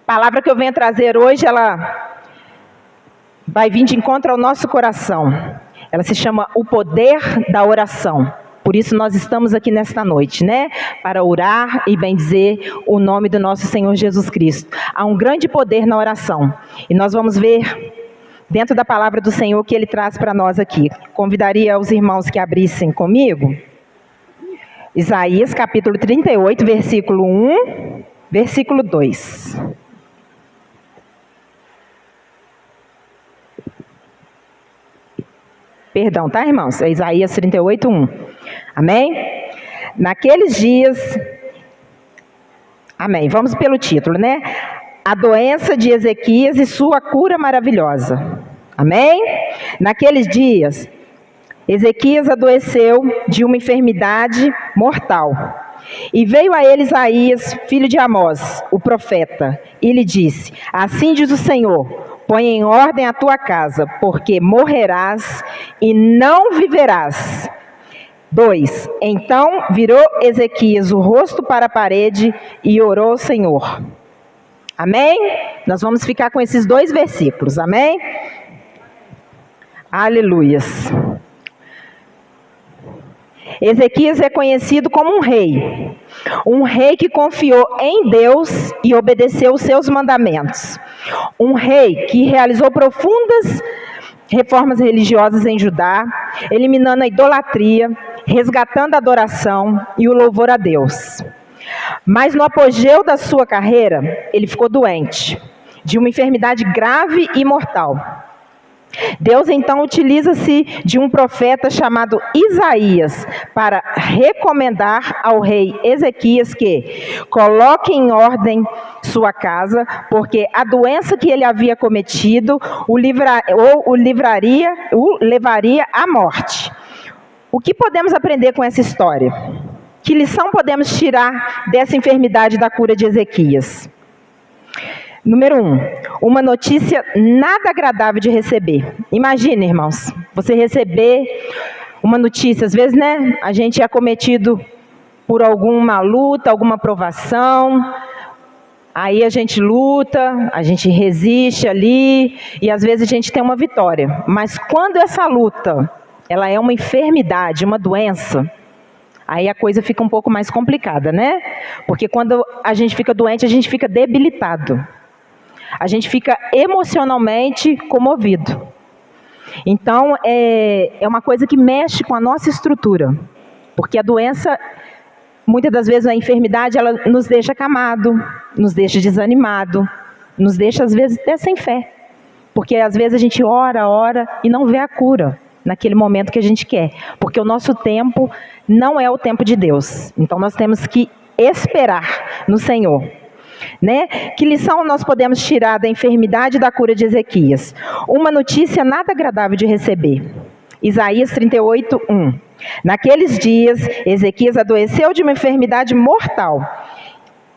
A palavra que eu venho trazer hoje, ela vai vir de encontro ao nosso coração. Ela se chama o poder da oração. Por isso nós estamos aqui nesta noite, né? Para orar e bendizer o nome do nosso Senhor Jesus Cristo. Há um grande poder na oração. E nós vamos ver dentro da palavra do Senhor que Ele traz para nós aqui. Convidaria os irmãos que abrissem comigo. Isaías capítulo 38, versículo 1, versículo 2. Perdão, tá, irmãos? É Isaías 38, 1. Amém? Naqueles dias... Amém. Vamos pelo título, né? A doença de Ezequias e sua cura maravilhosa. Amém? Naqueles dias, Ezequias adoeceu de uma enfermidade mortal. E veio a ele Isaías, filho de Amós, o profeta, e lhe disse: assim diz o Senhor, põe em ordem a tua casa, porque morrerás e não viverás. 2. Então virou Ezequias o rosto para a parede e orou ao Senhor. Amém? Nós vamos ficar com esses 2 versículos, amém? Aleluias. Ezequias é conhecido como um rei que confiou em Deus e obedeceu os seus mandamentos. Um rei que realizou profundas reformas religiosas em Judá, eliminando a idolatria, resgatando a adoração e o louvor a Deus. Mas no apogeu da sua carreira, ele ficou doente, de uma enfermidade grave e mortal. Deus então utiliza-se de um profeta chamado Isaías para recomendar ao rei Ezequias que coloque em ordem sua casa, porque a doença que ele havia cometido o levaria à morte. O que podemos aprender com essa história? Que lição podemos tirar dessa enfermidade da cura de Ezequias? Número 1, uma notícia nada agradável de receber. Imagina, irmãos, você receber uma notícia, às vezes, né, a gente é acometido por alguma luta, alguma provação, aí a gente luta, a gente resiste ali, e às vezes a gente tem uma vitória. Mas quando essa luta, ela é uma enfermidade, uma doença, aí a coisa fica um pouco mais complicada, né? Porque quando a gente fica doente, a gente fica debilitado. A gente fica emocionalmente comovido. Então, é uma coisa que mexe com a nossa estrutura. Porque a doença, muitas das vezes a enfermidade, ela nos deixa acamado, nos deixa desanimado, nos deixa às vezes até sem fé. Porque às vezes a gente ora e não vê a cura naquele momento que a gente quer. Porque o nosso tempo não é o tempo de Deus. Então nós temos que esperar no Senhor. Né? Que lição nós podemos tirar da enfermidade e da cura de Ezequias? Uma notícia nada agradável de receber. Isaías 38, 1. Naqueles dias, Ezequias adoeceu de uma enfermidade mortal.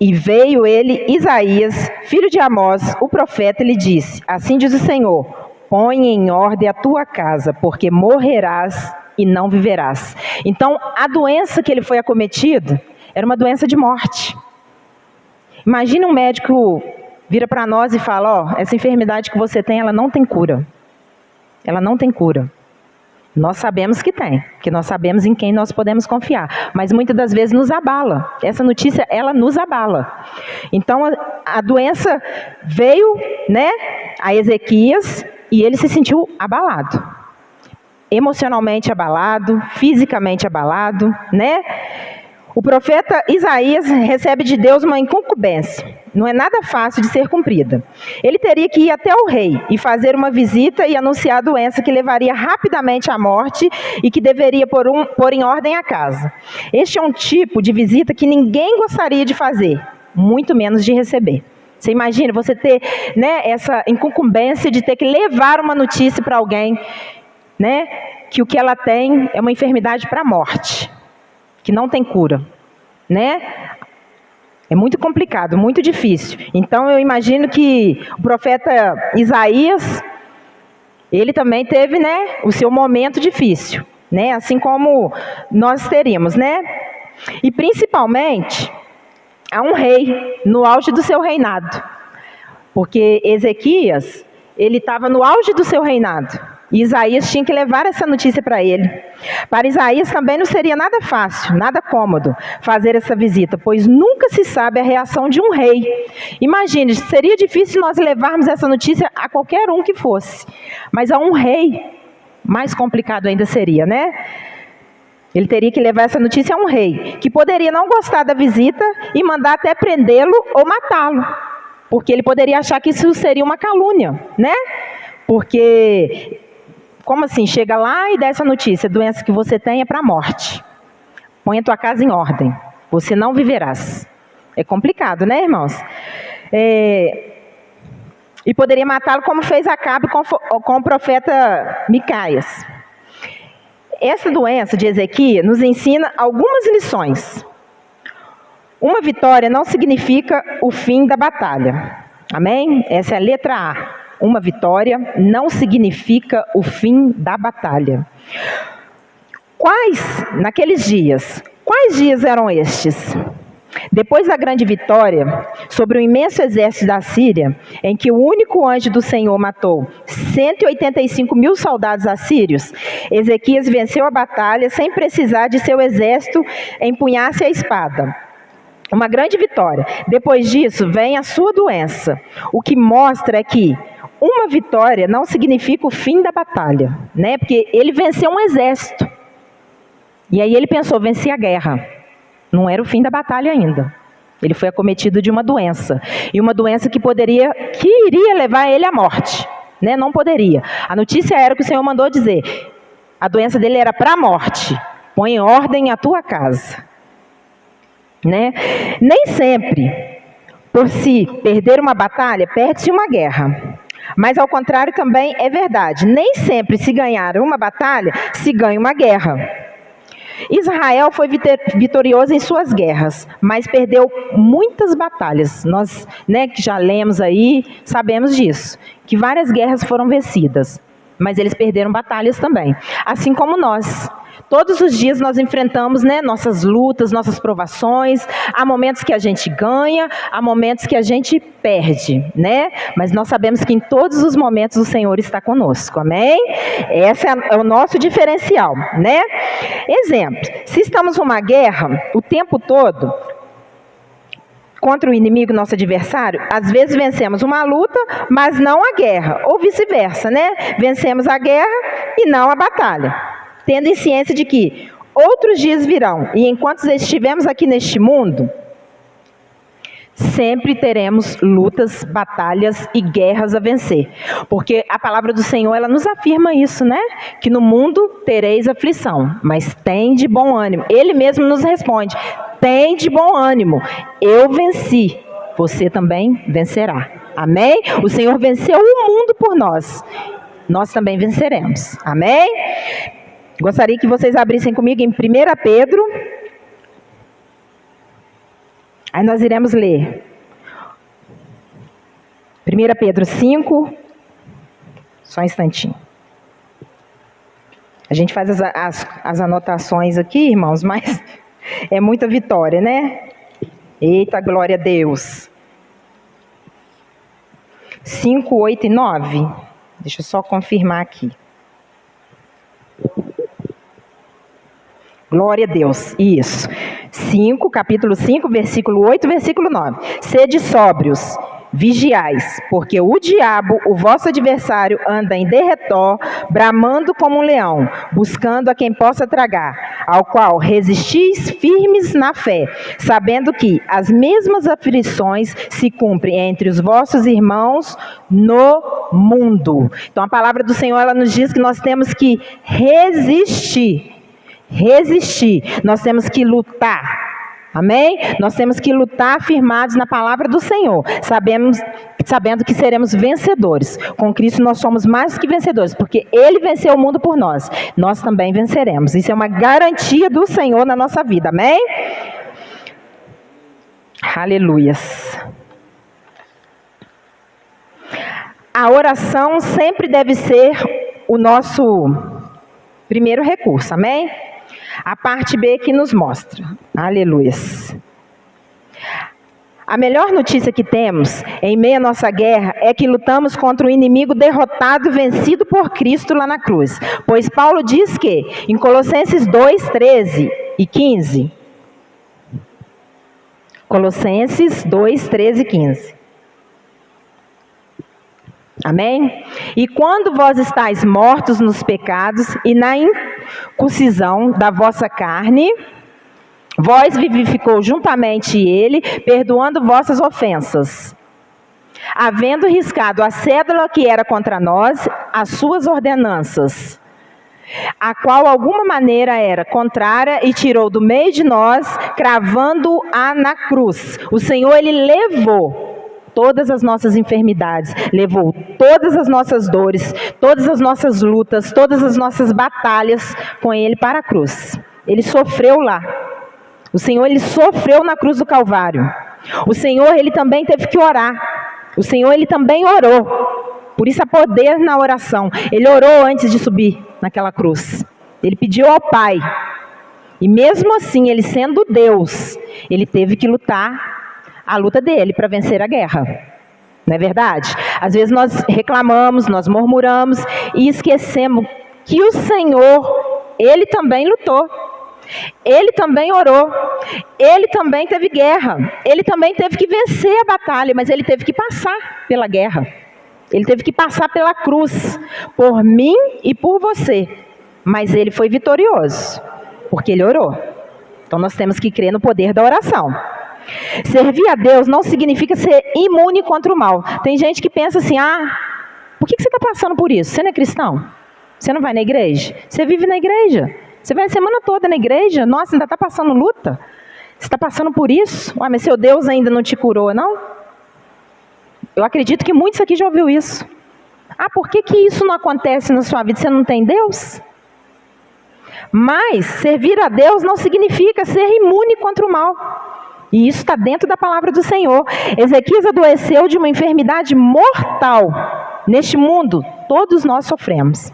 E veio ele, Isaías, filho de Amós, o profeta, e lhe disse: assim diz o Senhor, põe em ordem a tua casa, porque morrerás e não viverás. Então, a doença que ele foi acometido era uma doença de morte. Imagina um médico vira para nós e fala: essa enfermidade que você tem, ela não tem cura. Ela não tem cura. Nós sabemos que tem, porque nós sabemos em quem nós podemos confiar. Mas muitas das vezes nos abala. Essa notícia, ela nos abala. Então, a doença veio, né, a Ezequias e ele se sentiu abalado. Emocionalmente abalado, fisicamente abalado, né? O profeta Isaías recebe de Deus uma incumbência. Não é nada fácil de ser cumprida. Ele teria que ir até o rei e fazer uma visita e anunciar a doença que levaria rapidamente à morte e que deveria pôr em ordem a casa. Este é um tipo de visita que ninguém gostaria de fazer, muito menos de receber. Você imagina você ter, né, essa incumbência de ter que levar uma notícia para alguém, né, que o que ela tem é uma enfermidade para a morte, que não tem cura, né? É muito complicado, muito difícil. Então eu imagino que o profeta Isaías, ele também teve, né, o seu momento difícil, né? Assim como nós teríamos, né? E principalmente a um rei no auge do seu reinado. Porque Ezequias, ele estava no auge do seu reinado. E Isaías tinha que levar essa notícia para ele. Para Isaías também não seria nada fácil, nada cômodo fazer essa visita, pois nunca se sabe a reação de um rei. Imagine, seria difícil nós levarmos essa notícia a qualquer um que fosse. Mas a um rei, mais complicado ainda seria, né? Ele teria que levar essa notícia a um rei, que poderia não gostar da visita e mandar até prendê-lo ou matá-lo. Porque ele poderia achar que isso seria uma calúnia, né? Porque, como assim? Chega lá e dá essa notícia, a doença que você tem é para a morte. Põe a tua casa em ordem, você não viverás. É complicado, né, irmãos? E poderia matá-lo como fez Acabe com o profeta Micaias. Essa doença de Ezequias nos ensina algumas lições. Uma vitória não significa o fim da batalha. Amém? Essa é a letra A. Uma vitória não significa o fim da batalha. Naqueles dias, quais dias eram estes? Depois da grande vitória sobre o imenso exército da Síria, em que o único anjo do Senhor matou 185 mil soldados assírios, Ezequias venceu a batalha sem precisar de seu exército empunhar-se a espada. Uma grande vitória. Depois disso, vem a sua doença. O que mostra é que uma vitória não significa o fim da batalha, né? Porque ele venceu um exército. E aí ele pensou, venci a guerra. Não era o fim da batalha ainda. Ele foi acometido de uma doença. E uma doença que iria levar ele à morte, né? Não poderia. A notícia era que o Senhor mandou dizer. A doença dele era para a morte. Põe em ordem a tua casa. Né? Nem sempre, por se perder uma batalha, perde-se uma guerra. Mas ao contrário também é verdade. Nem sempre se ganhar uma batalha, se ganha uma guerra. Israel foi vitorioso em suas guerras, mas perdeu muitas batalhas. Nós, né, que já lemos aí, sabemos disso. Que várias guerras foram vencidas, mas eles perderam batalhas também. Assim como nós. Todos os dias nós enfrentamos, né, nossas lutas, nossas provações. Há momentos que a gente ganha, há momentos que a gente perde, né? Mas nós sabemos que em todos os momentos o Senhor está conosco, amém? Esse é o nosso diferencial, né? Exemplo, se estamos numa guerra o tempo todo contra o inimigo, nosso adversário, às vezes vencemos uma luta, mas não a guerra, ou vice-versa, né? Vencemos a guerra e não a batalha. Tendo em ciência de que outros dias virão, e enquanto estivermos aqui neste mundo, sempre teremos lutas, batalhas e guerras a vencer. Porque a palavra do Senhor, ela nos afirma isso, né? Que no mundo tereis aflição, mas tem de bom ânimo. Ele mesmo nos responde, tem de bom ânimo, eu venci, você também vencerá. Amém? O Senhor venceu o mundo por nós, nós também venceremos. Amém? Gostaria que vocês abrissem comigo em 1 Pedro. Aí nós iremos ler. 1 Pedro 5. Só um instantinho. A gente faz as anotações aqui, irmãos, mas é muita vitória, né? Eita, glória a Deus. 5, 8 e 9. Deixa eu só confirmar aqui. Glória a Deus, isso. 5, capítulo 5, versículo 8, versículo 9. Sede sóbrios, vigiais, porque o diabo, o vosso adversário, anda em derredor, bramando como um leão, buscando a quem possa tragar, ao qual resistis firmes na fé, sabendo que as mesmas aflições se cumprem entre os vossos irmãos no mundo. Então a palavra do Senhor, ela nos diz que nós temos que resistir, nós temos que lutar, amém? Nós temos que lutar firmados na palavra do Senhor, sabendo que seremos vencedores. Com Cristo nós somos mais que vencedores, porque Ele venceu o mundo por nós, nós também venceremos. Isso é uma garantia do Senhor na nossa vida, amém? Aleluias. A oração sempre deve ser o nosso primeiro recurso, amém? A parte B que nos mostra. Aleluia. A melhor notícia que temos em meio à nossa guerra é que lutamos contra o inimigo derrotado e vencido por Cristo lá na cruz. Pois Paulo diz que, em Colossenses 2, 13 e 15, Colossenses 2, 13 e 15. Amém? E quando vós estáis mortos nos pecados e na incisão da vossa carne, vós vivificou juntamente ele, perdoando vossas ofensas, havendo riscado a cédula que era contra nós, as suas ordenanças, a qual alguma maneira era contrária, e tirou do meio de nós, cravando-a na cruz. O Senhor, ele levou todas as nossas enfermidades, levou todas as nossas dores, todas as nossas lutas, todas as nossas batalhas com ele para a cruz. Ele sofreu lá. O Senhor, ele sofreu na cruz do Calvário. O Senhor, ele também teve que orar. O Senhor, ele também orou. Por isso há poder na oração. Ele orou antes de subir naquela cruz. Ele pediu ao Pai. E mesmo assim, ele sendo Deus, ele teve que lutar a luta dele para vencer a guerra. Não é verdade? Às vezes nós reclamamos, nós murmuramos e esquecemos que o Senhor, ele também lutou. Ele também orou, ele também teve guerra, ele também teve que vencer a batalha, mas ele teve que passar pela guerra, ele teve que passar pela cruz, por mim e por você, mas ele foi vitorioso, porque ele orou. Então nós temos que crer no poder da oração. Servir a Deus não significa ser imune contra o mal. Tem gente que pensa assim, por que você está passando por isso? Você não é cristão? Você não vai na igreja? Você vive na igreja? Você vai a semana toda na igreja? Nossa, ainda está passando luta? Você está passando por isso? Mas seu Deus ainda não te curou, não? Eu acredito que muitos aqui já ouviu isso. Por que isso não acontece na sua vida? Você não tem Deus? Mas servir a Deus não significa ser imune contra o mal. E isso está dentro da palavra do Senhor. Ezequias adoeceu de uma enfermidade mortal. Neste mundo, todos nós sofremos.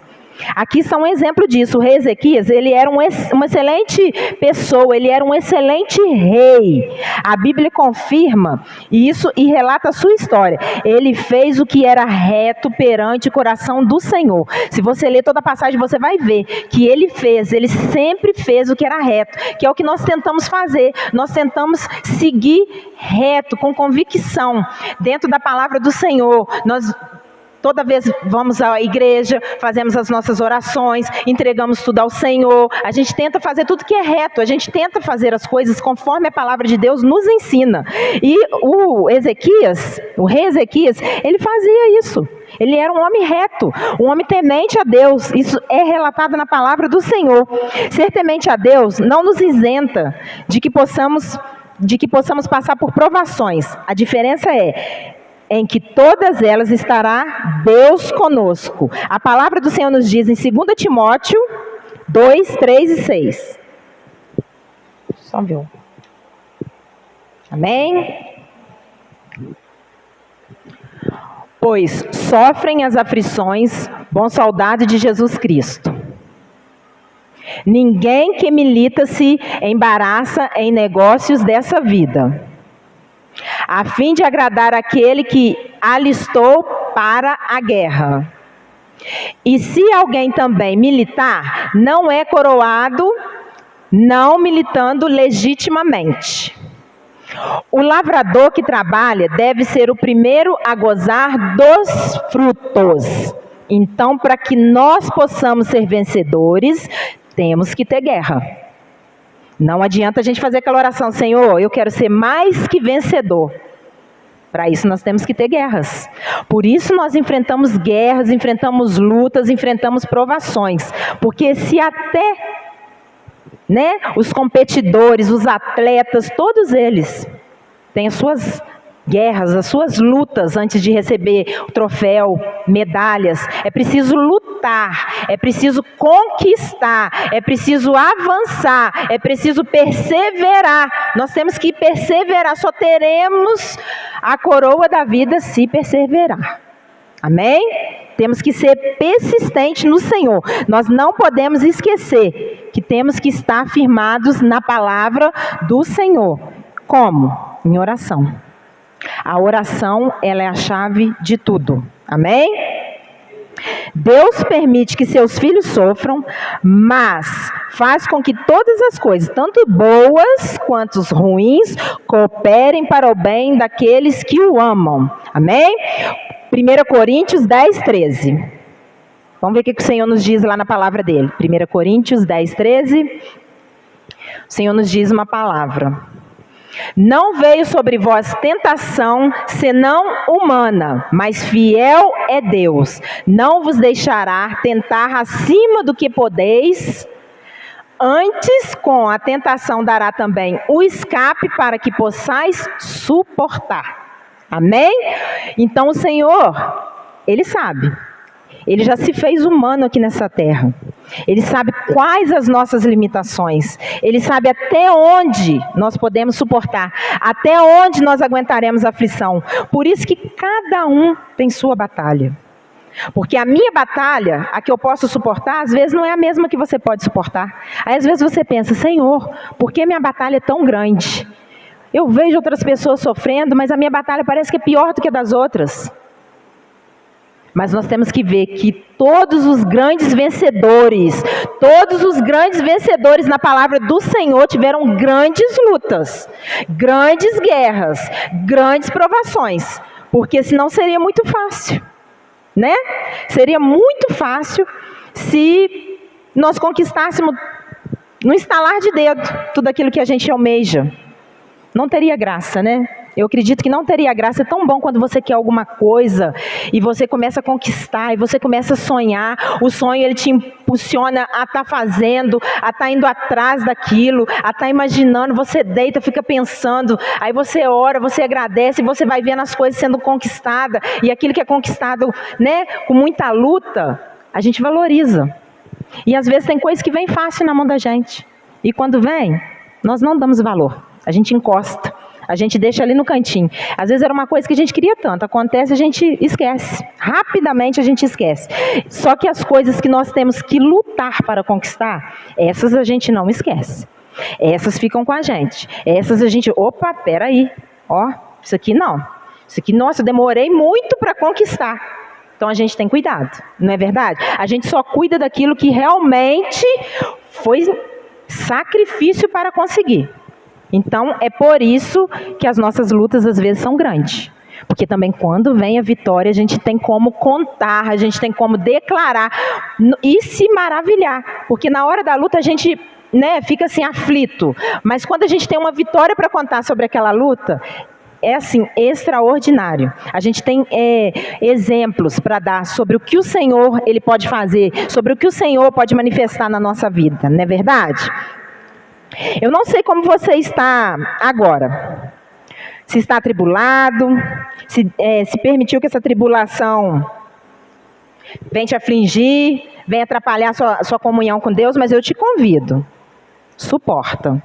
Aqui está um exemplo disso. O rei Ezequias, ele era uma excelente pessoa, ele era um excelente rei. A Bíblia confirma isso e relata a sua história. Ele fez o que era reto perante o coração do Senhor. Se você ler toda a passagem, você vai ver que ele sempre fez o que era reto, que é o que nós tentamos fazer. Nós tentamos seguir reto, com convicção, dentro da palavra do Senhor. Toda vez vamos à igreja, fazemos as nossas orações, entregamos tudo ao Senhor. A gente tenta fazer tudo que é reto, a gente tenta fazer as coisas conforme a palavra de Deus nos ensina. E o rei Ezequias, ele fazia isso. Ele era um homem reto, um homem temente a Deus. Isso é relatado na palavra do Senhor. Ser temente a Deus não nos isenta de que possamos passar por provações. A diferença é em que todas elas estará Deus conosco. A palavra do Senhor nos diz em 2 Timóteo 2, 3 e 6. Só ver. Amém? Pois sofrem as aflições, bons soldados de Jesus Cristo. Ninguém que milita se embaraça em negócios dessa vida, a fim de agradar aquele que alistou para a guerra. E se alguém também militar, não é coroado, não militando legitimamente. O lavrador que trabalha deve ser o primeiro a gozar dos frutos. Então, para que nós possamos ser vencedores, temos que ter guerra. Não adianta a gente fazer aquela oração, Senhor, eu quero ser mais que vencedor. Para isso nós temos que ter guerras. Por isso nós enfrentamos guerras, enfrentamos lutas, enfrentamos provações. Porque se até, os competidores, os atletas, todos eles têm as suas guerras, as suas lutas antes de receber o troféu, medalhas. É preciso lutar, é preciso conquistar, é preciso avançar, é preciso perseverar. Nós temos que perseverar, só teremos a coroa da vida se perseverar. Amém? Temos que ser persistentes no Senhor. Nós não podemos esquecer que temos que estar firmados na palavra do Senhor. Como? Em oração. A oração, ela é a chave de tudo. Amém? Deus permite que seus filhos sofram, mas faz com que todas as coisas, tanto boas quanto ruins, cooperem para o bem daqueles que o amam. Amém? 1 Coríntios 10, 13. Vamos ver o que o Senhor nos diz lá na palavra dele. 1 Coríntios 10, 13. O Senhor nos diz uma palavra. Não veio sobre vós tentação, senão humana, mas fiel é Deus. Não vos deixará tentar acima do que podeis. Antes, com a tentação dará também o escape para que possais suportar. Amém? Então o Senhor, Ele sabe. Ele já se fez humano aqui nessa terra. Ele sabe quais as nossas limitações. Ele sabe até onde nós podemos suportar. Até onde nós aguentaremos a aflição. Por isso que cada um tem sua batalha. Porque a minha batalha, a que eu posso suportar, às vezes não é a mesma que você pode suportar. Aí às vezes você pensa, Senhor, por que minha batalha é tão grande? Eu vejo outras pessoas sofrendo, mas a minha batalha parece que é pior do que a das outras. Mas nós temos que ver que todos os grandes vencedores na palavra do Senhor tiveram grandes lutas, grandes guerras, grandes provações. Porque senão seria muito fácil, né? Seria muito fácil se nós conquistássemos, no estalar de dedo, tudo aquilo que a gente almeja. Não teria graça, né? Eu acredito que não teria graça. É tão bom quando você quer alguma coisa e você começa a conquistar, e você começa a sonhar. O sonho, ele te impulsiona a estar fazendo, a estar indo atrás daquilo, a estar imaginando. Você deita, fica pensando, aí você ora, você agradece, e você vai vendo as coisas sendo conquistadas. E aquilo que é conquistado, né, com muita luta, a gente valoriza. E às vezes tem coisa que vem fácil na mão da gente. E quando vem, nós não damos valor. A gente encosta. A gente deixa ali no cantinho. Às vezes era uma coisa que a gente queria tanto. Acontece, a gente esquece. Rapidamente a gente esquece. Só que as coisas que nós temos que lutar para conquistar, essas a gente não esquece. Essas ficam com a gente. Essas a gente, opa, peraí. Ó, isso aqui não. Isso aqui, nossa, eu demorei muito para conquistar. Então a gente tem cuidado, não é verdade? A gente só cuida daquilo que realmente foi sacrifício para conseguir. Então, é por isso que as nossas lutas às vezes são grandes. Porque também quando vem a vitória, a gente tem como contar, a gente tem como declarar e se maravilhar. Porque na hora da luta a gente, né, fica assim aflito. Mas quando a gente tem uma vitória para contar sobre aquela luta, é assim, extraordinário. A gente tem exemplos para dar sobre o que o Senhor ele pode fazer, sobre o que o Senhor pode manifestar na nossa vida, não é verdade? Eu não sei como você está agora. Se está atribulado, se permitiu que essa tribulação venha te afligir, venha atrapalhar sua comunhão com Deus, mas eu te convido. Suporta,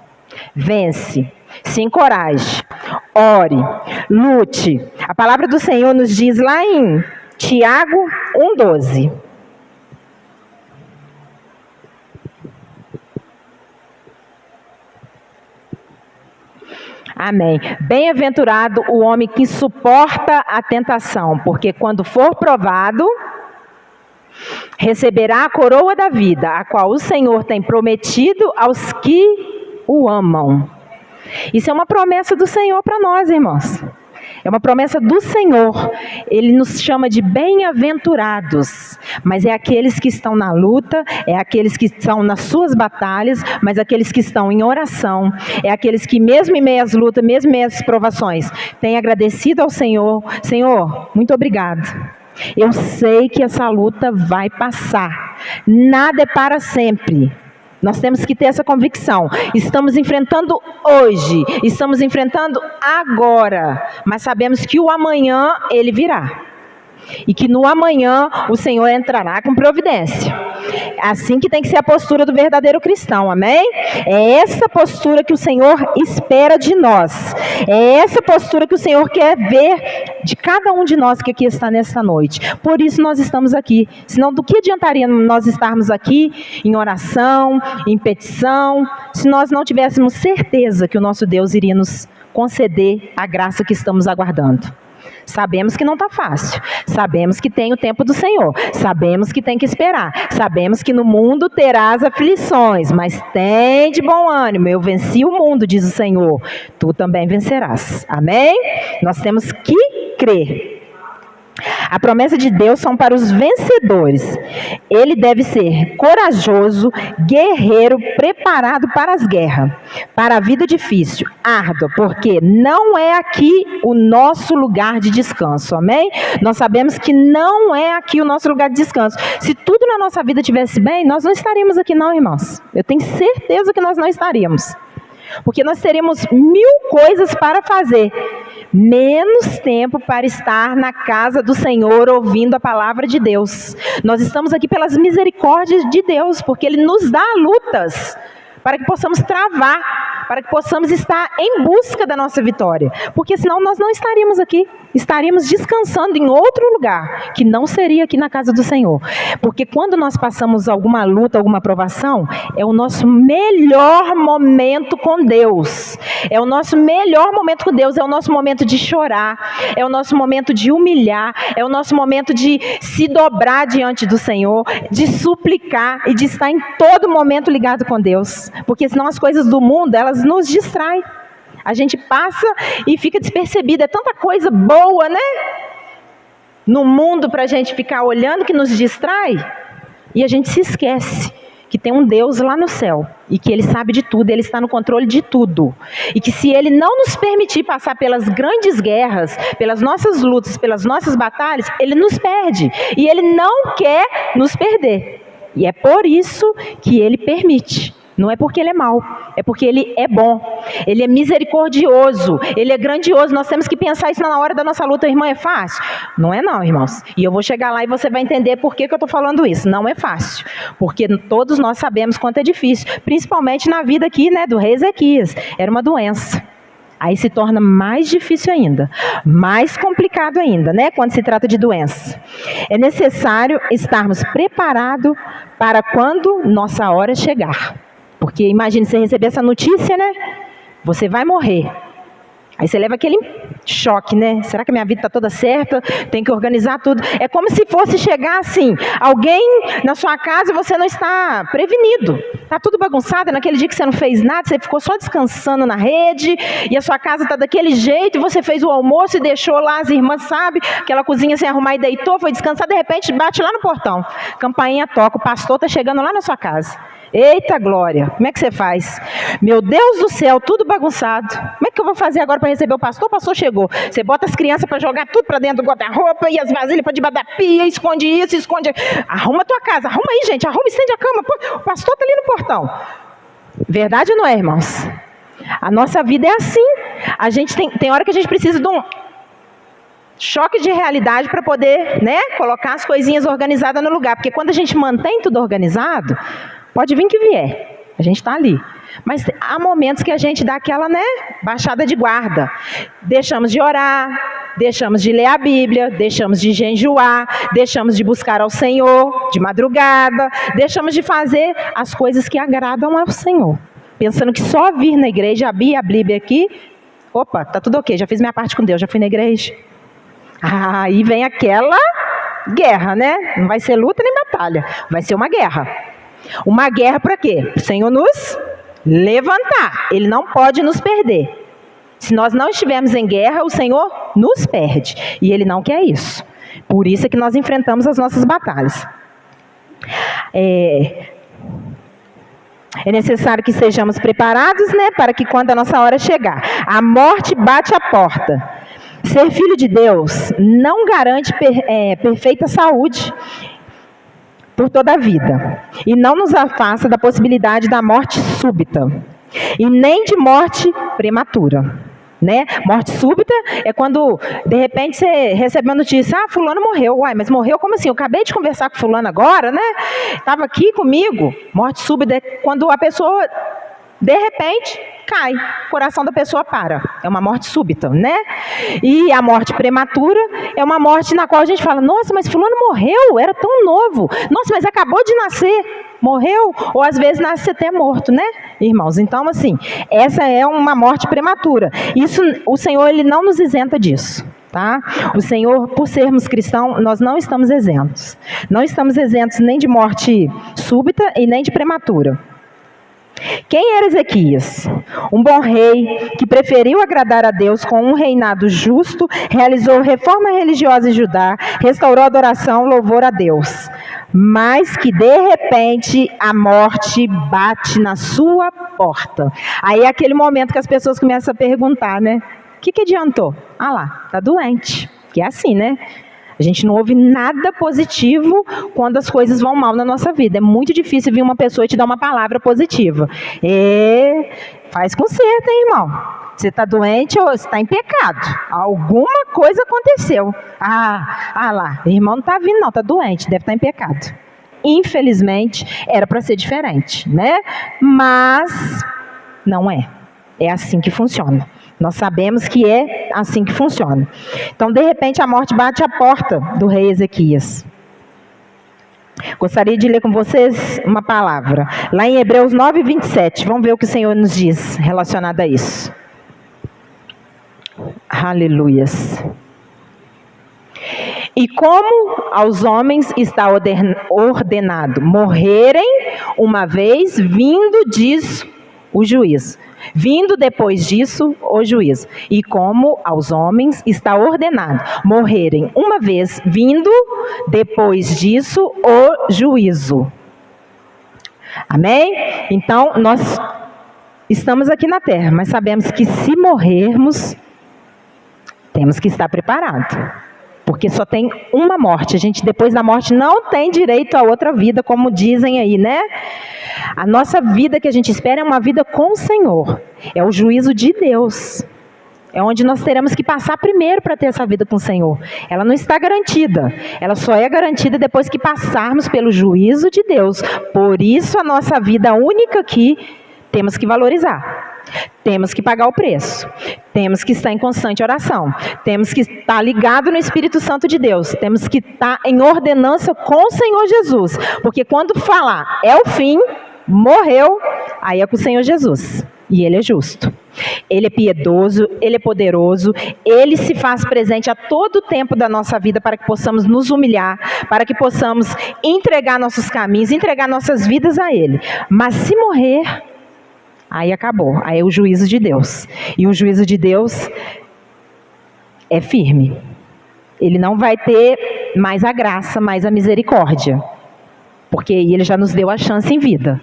vence, se encoraje, ore, lute. A palavra do Senhor nos diz lá em Tiago 1,12. Amém. Bem-aventurado o homem que suporta a tentação, porque quando for provado, receberá a coroa da vida, a qual o Senhor tem prometido aos que o amam. Isso é uma promessa do Senhor para nós, irmãos. É uma promessa do Senhor. Ele nos chama de bem-aventurados. Mas é aqueles que estão na luta, é aqueles que estão nas suas batalhas, mas aqueles que estão em oração. É aqueles que mesmo em meio às lutas, mesmo em meio às provações, têm agradecido ao Senhor. Senhor, muito obrigado. Eu sei que essa luta vai passar. Nada é para sempre. Nós temos que ter essa convicção. Estamos enfrentando hoje, estamos enfrentando agora, mas sabemos que o amanhã ele virá. e que no amanhã o Senhor entrará com providência. Assim que tem que ser a postura do verdadeiro cristão, amém? É essa postura que o Senhor espera de nós. É essa postura que o Senhor quer ver de cada um de nós que aqui está nesta noite. Por isso nós estamos aqui. Senão, do que adiantaria nós estarmos aqui em oração, em petição, se nós não tivéssemos certeza que o nosso Deus iria nos conceder a graça que estamos aguardando? Sabemos que não está fácil, sabemos que tem o tempo do Senhor, sabemos que tem que esperar, sabemos que no mundo terás aflições, mas tem de bom ânimo, eu venci o mundo, diz o Senhor, tu também vencerás, amém? Nós temos que crer. A promessa de Deus são para os vencedores. Ele deve ser corajoso, guerreiro, preparado para as guerras, para a vida difícil, árdua, porque não é aqui o nosso lugar de descanso, amém? Nós sabemos que não é aqui o nosso lugar de descanso. Se tudo na nossa vida estivesse bem, nós não estaríamos aqui não, irmãos. Eu tenho certeza que nós não estaríamos. Porque nós teríamos 1000 coisas para fazer, menos tempo para estar na casa do Senhor ouvindo a palavra de Deus. Nós estamos aqui pelas misericórdias de Deus, porque Ele nos dá lutas para que possamos travar, para que possamos estar em busca da nossa vitória. Porque senão nós não estaríamos aqui, estaríamos descansando em outro lugar, que não seria aqui na casa do Senhor. Porque quando nós passamos alguma luta, alguma provação, é o nosso melhor momento com Deus. É o nosso melhor momento com Deus, é o nosso momento de chorar, é o nosso momento de humilhar, é o nosso momento de se dobrar diante do Senhor, de suplicar e de estar em todo momento ligado com Deus. Porque senão as coisas do mundo, elas nos distraem. A gente passa e fica despercebida. É tanta coisa boa, né? No mundo para a gente ficar olhando que nos distrai. E a gente se esquece que tem um Deus lá no céu. E que Ele sabe de tudo, Ele está no controle de tudo. E que se Ele não nos permitir passar pelas grandes guerras, pelas nossas lutas, pelas nossas batalhas, Ele nos perde. E Ele não quer nos perder. E é por isso que Ele permite. Não é porque Ele é mau, é porque Ele é bom, Ele é misericordioso, Ele é grandioso. Nós temos que pensar isso na hora da nossa luta. Irmã, é fácil? Não é não, irmãos. E eu vou chegar lá e você vai entender por que eu estou falando isso. Não é fácil, porque todos nós sabemos quanto é difícil, principalmente na vida aqui, né, do rei Ezequias. Era uma doença. Aí se torna mais difícil ainda, mais complicado ainda, né, quando se trata de doença. É necessário estarmos preparados para quando nossa hora chegar. Porque imagine você receber essa notícia, né? Você vai morrer. Aí você leva aquele choque, né? Será que a minha vida está toda certa? Tem que organizar tudo. É como se fosse chegar assim, alguém na sua casa e você não está prevenido. Está tudo bagunçado, naquele dia que você não fez nada, você ficou só descansando na rede, e a sua casa está daquele jeito, e você fez o almoço e deixou lá as irmãs, sabe? Aquela cozinha sem arrumar e deitou, foi descansar, de repente bate lá no portão. Campainha toca, o pastor está chegando lá na sua casa. Eita glória, como é que você faz? Meu Deus do céu, tudo bagunçado. Como é que eu vou fazer agora para receber o pastor? O pastor chegou. Você bota as crianças para jogar tudo para dentro do guarda-roupa e as vasilhas para debaixo da pia, esconde isso, esconde... Arruma a tua casa, arruma aí, gente, arruma, estende a cama. Pô, o pastor está ali no portão. Verdade ou não é, irmãos? A nossa vida é assim. A gente tem hora que a gente precisa de um choque de realidade para poder, né, colocar as coisinhas organizadas no lugar. Porque quando a gente mantém tudo organizado, pode vir que vier, a gente está ali. Mas há momentos que a gente dá aquela, né, baixada de guarda. Deixamos de orar, deixamos de ler a Bíblia, deixamos de jejuar, deixamos de buscar ao Senhor de madrugada, deixamos de fazer as coisas que agradam ao Senhor. Pensando que só vir na igreja, abrir a Bíblia aqui, opa, tá tudo ok, já fiz minha parte com Deus, já fui na igreja. Aí vem aquela guerra, né? Não vai ser luta nem batalha, vai ser uma guerra. Uma guerra para quê? O Senhor nos levantar. Ele não pode nos perder. Se nós não estivermos em guerra, o Senhor nos perde. E Ele não quer isso. Por isso é que nós enfrentamos as nossas batalhas. É necessário que sejamos preparados, né, para que quando a nossa hora chegar, a morte bate à porta. Ser filho de Deus não garante perfeita saúde por toda a vida, e não nos afasta da possibilidade da morte súbita, e nem de morte prematura. né? Morte súbita é quando, de repente, você recebe uma notícia, fulano morreu. Uai, mas morreu como assim? Eu acabei de conversar com fulano agora, né? Estava aqui comigo. Morte súbita é quando a pessoa, de repente, cai. O coração da pessoa para. É uma morte súbita, né? E a morte prematura é uma morte na qual a gente fala, nossa, mas fulano morreu, era tão novo. Nossa, mas acabou de nascer. Morreu, ou às vezes nasce até morto, né, irmãos? Então, assim, essa é uma morte prematura. Isso, o Senhor, Ele não nos isenta disso, tá? O Senhor, por sermos cristãos, nós não estamos isentos. Não estamos isentos nem de morte súbita e nem de prematura. Quem era Ezequias? Um bom rei que preferiu agradar a Deus com um reinado justo, realizou reforma religiosa em Judá, restaurou a adoração, louvor a Deus. Mas que de repente a morte bate na sua porta. Aí é aquele momento que as pessoas começam a perguntar, né? O que adiantou? Ah lá, tá doente. Que é assim, né? A gente não ouve nada positivo quando as coisas vão mal na nossa vida. É muito difícil vir uma pessoa e te dar uma palavra positiva. Faz conserto, hein, irmão? Você está doente ou você está em pecado? Alguma coisa aconteceu. Ah lá, o irmão não está vindo não, está doente, deve estar em pecado. Infelizmente, era para ser diferente, né? Mas não é. É assim que funciona. Nós sabemos que é assim que funciona. Então, de repente, a morte bate à porta do rei Ezequias. Gostaria de ler com vocês uma palavra. Lá em Hebreus 9, 27. Vamos ver o que o Senhor nos diz relacionado a isso. Aleluias. E como aos homens está ordenado morrerem uma vez, vindo disso o juízo. Vindo depois disso o juízo. E como aos homens está ordenado morrerem uma vez, vindo depois disso o juízo. Amém? Então, nós estamos aqui na terra, mas sabemos que se morrermos, temos que estar preparados. Porque só tem uma morte. A gente, depois da morte, não tem direito a outra vida, como dizem aí, né? A nossa vida que a gente espera é uma vida com o Senhor. É o juízo de Deus. É onde nós teremos que passar primeiro para ter essa vida com o Senhor. Ela não está garantida. Ela só é garantida depois que passarmos pelo juízo de Deus. Por isso, a nossa vida única aqui, temos que valorizar. Temos que pagar o preço. Temos que estar em constante oração. Temos que estar ligado no Espírito Santo de Deus. Temos que estar em ordenança com o Senhor Jesus. Porque quando falar é o fim, morreu, aí é com o Senhor Jesus. E Ele é justo. Ele é piedoso, Ele é poderoso, Ele se faz presente a todo tempo da nossa vida para que possamos nos humilhar, para que possamos entregar nossos caminhos, entregar nossas vidas a Ele. Mas se morrer, aí acabou, aí é o juízo de Deus. E o juízo de Deus é firme. Ele não vai ter mais a graça, mais a misericórdia. Porque Ele já nos deu a chance em vida.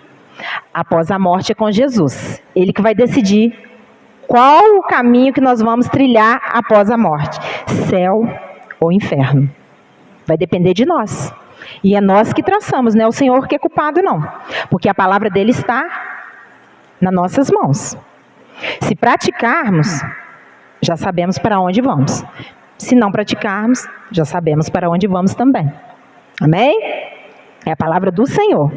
Após a morte é com Jesus. Ele que vai decidir qual o caminho que nós vamos trilhar após a morte. Céu ou inferno. Vai depender de nós. E é nós que traçamos, não é o Senhor que é culpado não. Porque a palavra dele está nas nossas mãos. Se praticarmos, já sabemos para onde vamos. Se não praticarmos, já sabemos para onde vamos também. Amém? É a palavra do Senhor.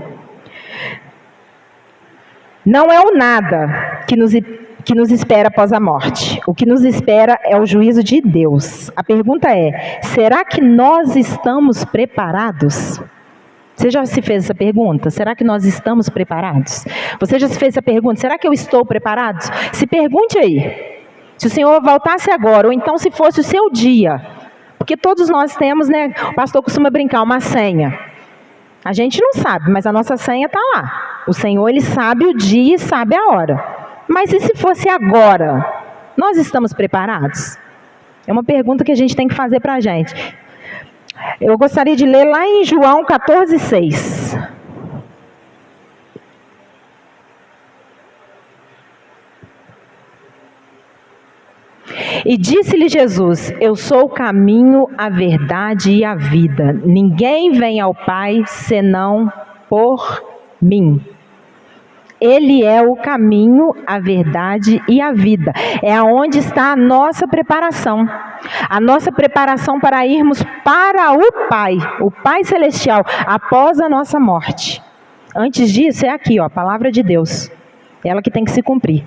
Não é o nada que nos espera após a morte. O que nos espera é o juízo de Deus. A pergunta é, será que nós estamos preparados? Você já se fez essa pergunta? Será que nós estamos preparados? Você já se fez essa pergunta? Será que eu estou preparado? Se pergunte aí. Se o Senhor voltasse agora, ou então se fosse o seu dia. Porque todos nós temos, né? O pastor costuma brincar, uma senha. A gente não sabe, mas a nossa senha está lá. O Senhor, Ele sabe o dia e sabe a hora. Mas e se fosse agora? Nós estamos preparados? É uma pergunta que a gente tem que fazer para a gente. Eu gostaria de ler lá em João 14, 6. E disse-lhe Jesus, eu sou o caminho, a verdade e a vida. Ninguém vem ao Pai senão por mim. Ele é o caminho, a verdade e a vida. É aonde está a nossa preparação. A nossa preparação para irmos para o Pai Celestial, após a nossa morte. Antes disso, é aqui, ó, a palavra de Deus. Ela que tem que se cumprir.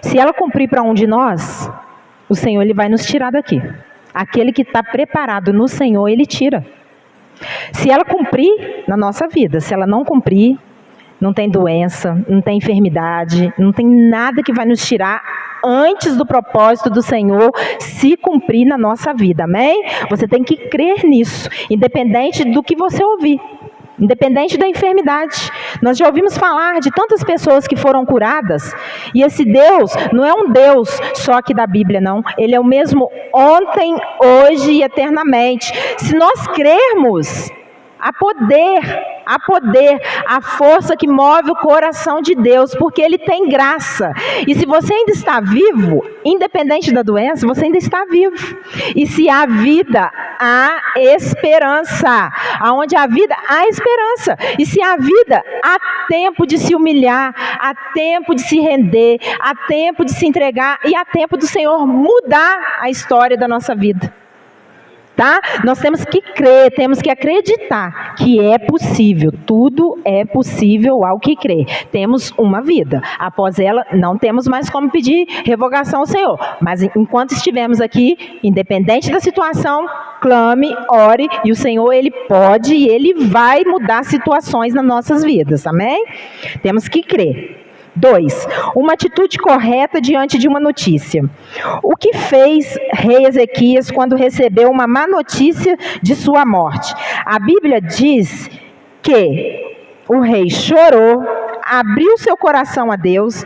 Se ela cumprir para um de nós, o Senhor ele vai nos tirar daqui. Aquele que está preparado no Senhor, Ele tira. Se ela cumprir na nossa vida, se ela não cumprir, não tem doença, não tem enfermidade, não tem nada que vai nos tirar antes do propósito do Senhor se cumprir na nossa vida, amém? Você tem que crer nisso, independente do que você ouvir. Independente da enfermidade. Nós já ouvimos falar de tantas pessoas que foram curadas. E esse Deus não é um Deus só aqui da Bíblia, não. Ele é o mesmo ontem, hoje e eternamente. Se nós crermos, há poder, a força que move o coração de Deus, porque Ele tem graça. E se você ainda está vivo, independente da doença, você ainda está vivo. E se há vida, há esperança. Aonde há vida, há esperança. E se há vida, há tempo de se humilhar, há tempo de se render, há tempo de se entregar e há tempo do Senhor mudar a história da nossa vida. Tá? Nós temos que crer, temos que acreditar que é possível, tudo é possível ao que crer. Temos uma vida, após ela não temos mais como pedir revogação ao Senhor, mas enquanto estivermos aqui, independente da situação, clame, ore, e o Senhor Ele pode e Ele vai mudar situações nas nossas vidas, amém? Temos que crer. 2. Uma atitude correta diante de uma notícia. O que fez rei Ezequias quando recebeu uma má notícia de sua morte? A Bíblia diz que o rei chorou, abriu seu coração a Deus.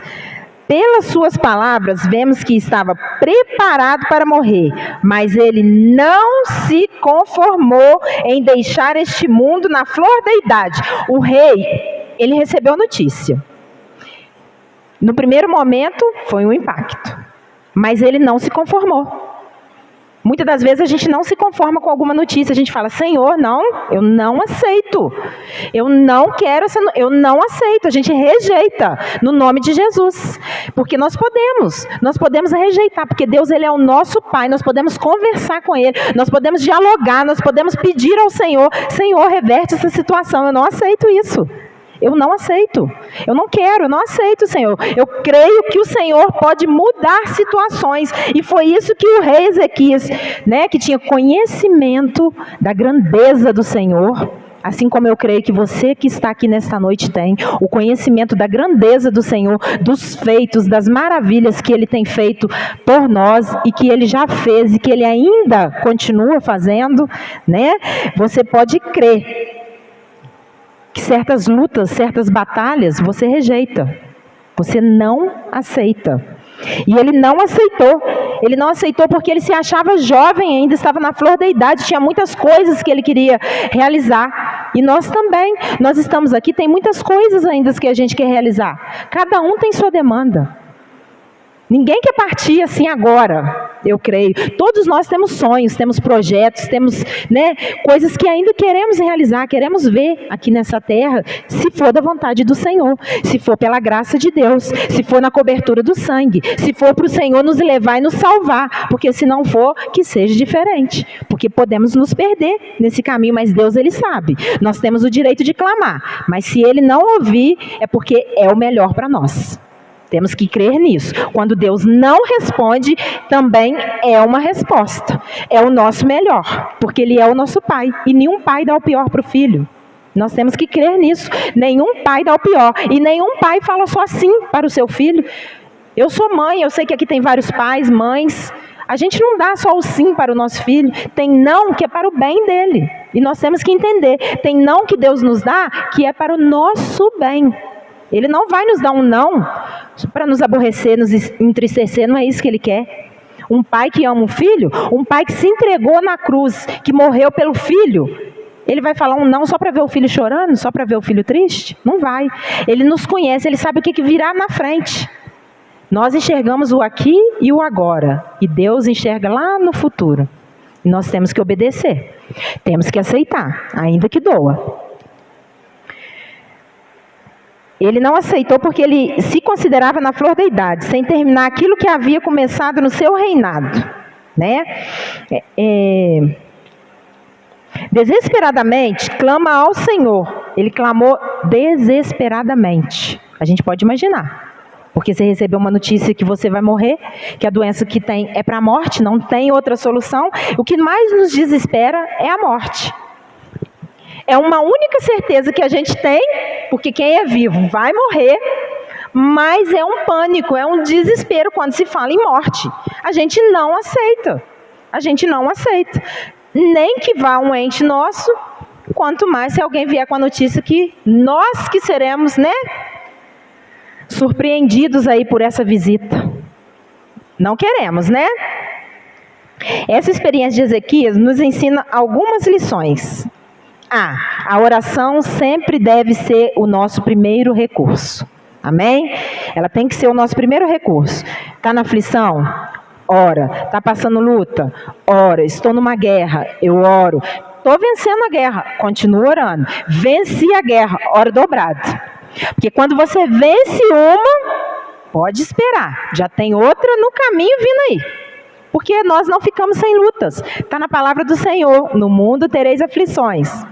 Pelas suas palavras, vemos que estava preparado para morrer, mas ele não se conformou em deixar este mundo na flor da idade. O rei, ele recebeu a notícia. No primeiro momento, foi um impacto, mas ele não se conformou. Muitas das vezes a gente não se conforma com alguma notícia, a gente fala, Senhor, não, eu não aceito, eu não quero, eu não aceito, a gente rejeita no nome de Jesus, porque nós podemos rejeitar, porque Deus ele é o nosso Pai, nós podemos conversar com Ele, nós podemos dialogar, nós podemos pedir ao Senhor, Senhor, reverte essa situação, eu não aceito isso. Eu não aceito, eu não quero, eu não aceito, Senhor. Eu creio que o Senhor pode mudar situações. E foi isso que o rei Ezequias, que tinha conhecimento da grandeza do Senhor, assim como eu creio que você que está aqui nesta noite tem, o conhecimento da grandeza do Senhor, dos feitos, das maravilhas que Ele tem feito por nós e que Ele já fez e que Ele ainda continua fazendo, Você pode crer que certas lutas, certas batalhas, você rejeita. Você não aceita. E ele não aceitou. Ele não aceitou porque ele se achava jovem ainda, estava na flor da idade, tinha muitas coisas que ele queria realizar. E nós também, nós estamos aqui, tem muitas coisas ainda que a gente quer realizar. Cada um tem sua demanda. Ninguém quer partir assim agora, eu creio. Todos nós temos sonhos, temos projetos, temos coisas que ainda queremos realizar, queremos ver aqui nessa terra, se for da vontade do Senhor, se for pela graça de Deus, se for na cobertura do sangue, se for para o Senhor nos levar e nos salvar, porque se não for, que seja diferente, porque podemos nos perder nesse caminho, mas Deus Ele sabe. Nós temos o direito de clamar, mas se Ele não ouvir, é porque é o melhor para nós. Temos que crer nisso. Quando Deus não responde, também é uma resposta. É o nosso melhor, porque Ele é o nosso Pai. E nenhum pai dá o pior para o filho. Nós temos que crer nisso. Nenhum pai dá o pior. E nenhum pai fala só sim para o seu filho. Eu sou mãe, eu sei que aqui tem vários pais, mães. A gente não dá só o sim para o nosso filho. Tem não que é para o bem dele. E nós temos que entender. Tem não que Deus nos dá que é para o nosso bem. Ele não vai nos dar um não para nos aborrecer, nos entristecer, não é isso que Ele quer. Um pai que ama um filho, um pai que se entregou na cruz, que morreu pelo filho, ele vai falar um não só para ver o filho chorando, só para ver o filho triste? Não vai. Ele nos conhece, Ele sabe o que virá na frente. Nós enxergamos o aqui e o agora, e Deus enxerga lá no futuro. E nós temos que obedecer, temos que aceitar, ainda que doa. Ele não aceitou porque ele se considerava na flor da idade, sem terminar aquilo que havia começado no seu reinado, né? Desesperadamente, clama ao Senhor. Ele clamou desesperadamente. A gente pode imaginar. Porque você recebeu uma notícia que você vai morrer, que a doença que tem é para a morte, não tem outra solução. O que mais nos desespera é a morte. É uma única certeza que a gente tem, porque quem é vivo vai morrer, mas é um pânico, é um desespero quando se fala em morte. A gente não aceita. A gente não aceita. Nem que vá um ente nosso, quanto mais se alguém vier com a notícia que nós que seremos, né, surpreendidos aí por essa visita. Não queremos, né? Essa experiência de Ezequias nos ensina algumas lições. A oração sempre deve ser o nosso primeiro recurso. Amém? Ela tem que ser o nosso primeiro recurso. Está na aflição? Ora. Está passando luta? Ora. Estou numa guerra? Eu oro. Estou vencendo a guerra? Continuo orando. Venci a guerra? Ora dobrado. Porque quando você vence uma, pode esperar. Já tem outra no caminho vindo aí. Porque nós não ficamos sem lutas. Está na palavra do Senhor. No mundo tereis aflições.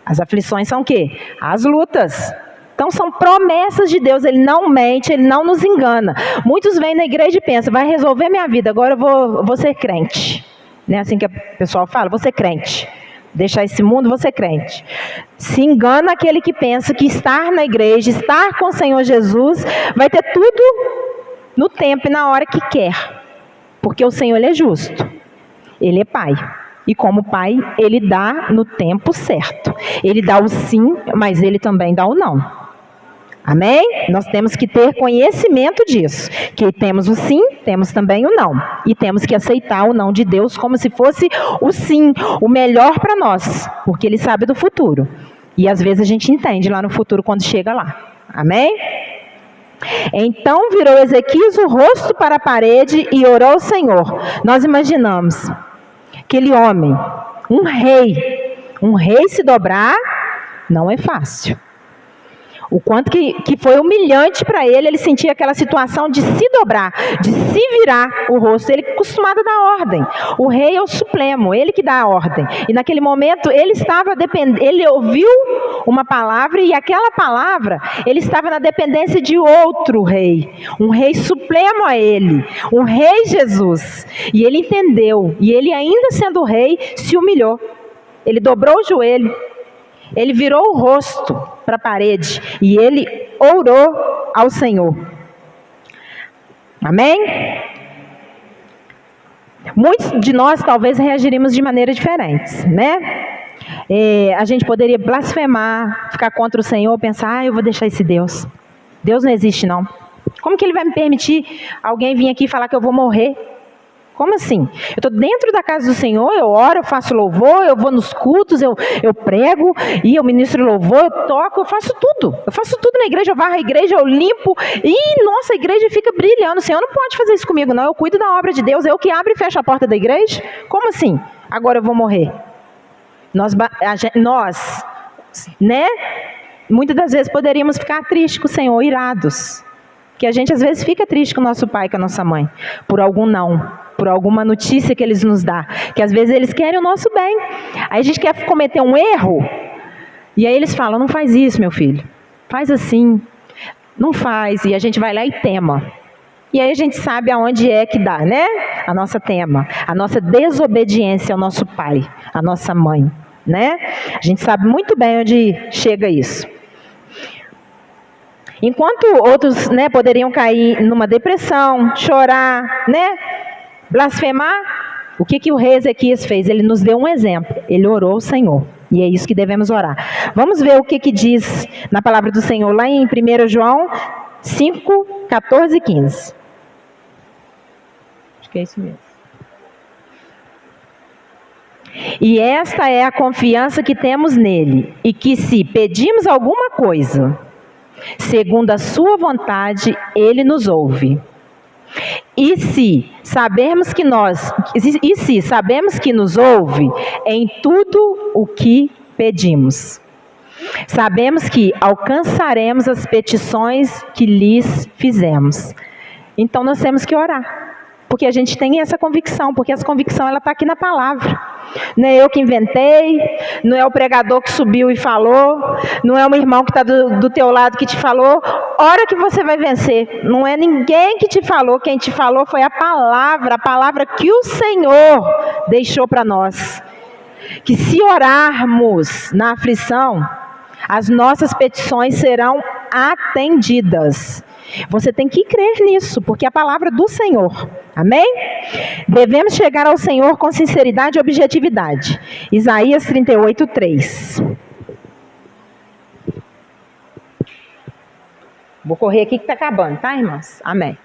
As aflições são o quê? As lutas. Então são promessas de Deus. Ele não mente, Ele não nos engana. Muitos vêm na igreja e pensam, vai resolver minha vida, agora eu vou ser crente. Não é assim que o pessoal fala? Vou ser crente. Deixar esse mundo, vou ser crente. Se engana aquele que pensa que estar na igreja, estar com o Senhor Jesus, vai ter tudo no tempo e na hora que quer. Porque o Senhor, Ele é justo. Ele é Pai. E como Pai, Ele dá no tempo certo. Ele dá o sim, mas Ele também dá o não. Amém? Nós temos que ter conhecimento disso. Que temos o sim, temos também o não. E temos que aceitar o não de Deus como se fosse o sim, o melhor para nós. Porque Ele sabe do futuro. E às vezes a gente entende lá no futuro quando chega lá. Amém? Então virou Ezequias o rosto para a parede e orou ao Senhor. Nós imaginamos aquele homem, um rei se dobrar não é fácil. O quanto que foi humilhante para ele sentia aquela situação de se dobrar, de se virar o rosto. Ele acostumado a dar ordem. O rei é o supremo, ele que dá a ordem. E naquele momento ele estava ele ouviu uma palavra e aquela palavra, ele estava na dependência de outro rei. Um rei supremo a ele, um rei Jesus. E ele entendeu, e ele ainda sendo rei, se humilhou. Ele dobrou o joelho. Ele virou o rosto para a parede e ele orou ao Senhor. Amém? Muitos de nós talvez reagiríamos de maneiras diferentes, né? A gente poderia blasfemar, ficar contra o Senhor, pensar, eu vou deixar esse Deus. Deus não existe não. Como que Ele vai me permitir alguém vir aqui e falar que eu vou morrer? Como assim? Eu estou dentro da casa do Senhor, eu oro, eu faço louvor, eu vou nos cultos, eu prego, e eu ministro louvor, eu toco, eu faço tudo. Eu faço tudo na igreja, eu varro a igreja, eu limpo, e nossa, a igreja fica brilhando. O Senhor não pode fazer isso comigo, não. Eu cuido da obra de Deus, eu que abro e fecho a porta da igreja. Como assim? Agora eu vou morrer. Nós né? Muitas das vezes poderíamos ficar tristes com o Senhor, irados. Que a gente às vezes fica triste com o nosso pai, com a nossa mãe, por algum não. Por alguma notícia que eles nos dão, que às vezes eles querem o nosso bem. Aí a gente quer cometer um erro, e aí eles falam, não faz isso, meu filho, faz assim, não faz, e a gente vai lá e tema. E aí a gente sabe aonde é que dá, né? A nossa tema, a nossa desobediência ao nosso pai, à nossa mãe, né? A gente sabe muito bem onde chega isso. Enquanto outros, né, poderiam cair numa depressão, chorar, né? Blasfemar, o que o rei Ezequias fez? Ele nos deu um exemplo, ele orou ao Senhor, e é isso que devemos orar. Vamos ver o que diz na palavra do Senhor, lá em 1 João 5, 14 e 15. Acho que é isso mesmo. E esta é a confiança que temos nele, e que se pedimos alguma coisa, segundo a sua vontade, ele nos ouve. E se sabemos que nos ouve em tudo o que pedimos. Sabemos que alcançaremos as petições que lhes fizemos. Então nós temos que orar. Porque a gente tem essa convicção, porque essa convicção ela está aqui na palavra. Não é eu que inventei, não é o pregador que subiu e falou, não é um irmão que está do teu lado que te falou, ora que você vai vencer. Não é ninguém que te falou, quem te falou foi a palavra que o Senhor deixou para nós. Que se orarmos na aflição, as nossas petições serão atendidas. Você tem que crer nisso, porque é a palavra do Senhor. Amém? Devemos chegar ao Senhor com sinceridade e objetividade. Isaías 38:3. Vou correr aqui que está acabando, tá, irmãos? Amém.